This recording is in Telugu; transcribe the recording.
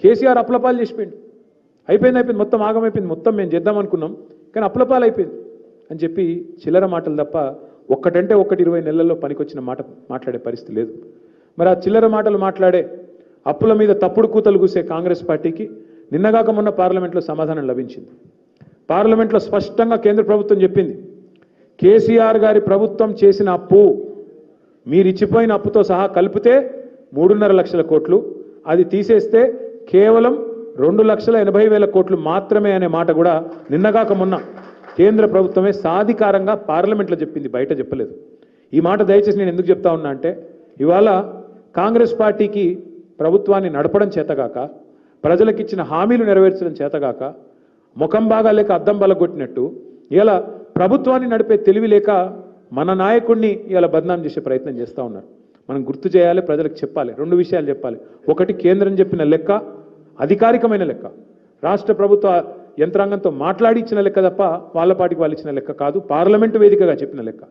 కేసీఆర్ అప్లపాలు చేసిపోయింది. అయిపోయింది మొత్తం ఆగమైపోయింది, మొత్తం మేము చేద్దాం అనుకున్నాం కానీ అప్లపాలు అయిపోయింది అని చెప్పి చిల్లర మాటలు తప్ప ఒక్కటంటే 20 నెలల్లో పనికొచ్చిన మాట మాట్లాడే పరిస్థితి లేదు. మరి ఆ చిల్లర మాటలు మాట్లాడే అప్పుల మీద తప్పుడు కూతలు కూసే కాంగ్రెస్ పార్టీకి నిన్నగాక మొన్న పార్లమెంట్లో సమాధానం లభించింది. పార్లమెంట్లో స్పష్టంగా కేంద్ర ప్రభుత్వం చెప్పింది, కేసీఆర్ గారి ప్రభుత్వం చేసిన అప్పు మీరు ఇచ్చిపోయిన అప్పుతో సహా కలిపితే 3.5 లక్షల కోట్లు, అది తీసేస్తే కేవలం 2,80,000 కోట్లు మాత్రమే అనే మాట కూడా నిన్నగాక మొన్న కేంద్ర ప్రభుత్వమే సాధికారంగా పార్లమెంట్లో చెప్పింది, బయట చెప్పలేదు. ఈ మాట దయచేసి నేను ఎందుకు చెప్తా ఉన్నా అంటే ఇవాళ కాంగ్రెస్ పార్టీకి ప్రభుత్వాన్ని నడపడం చేతగాక, ప్రజలకిచ్చిన హామీలు నెరవేర్చడం చేతగాక, ముఖం బాగా లేక అద్దం బలగొట్టినట్టు ఇలా ప్రభుత్వాన్ని నడిపే తెలివి లేక మన నాయకుడిని ఇలా బదనాం చేసే ప్రయత్నం చేస్తూ ఉన్నారు. మనం గుర్తు చేయాలి, ప్రజలకు చెప్పాలి. 2 విషయాలు చెప్పాలి. ఒకటి, కేంద్రం చెప్పిన లెక్క అధికారికమైన లెక్క, రాష్ట్ర ప్రభుత్వ యంత్రాంగంతో మాట్లాడి ఇచ్చిన లెక్క తప్ప వాళ్ళ పాటికి వాళ్ళు ఇచ్చిన లెక్క కాదు, పార్లమెంటు వేదికగా చెప్పిన లెక్క.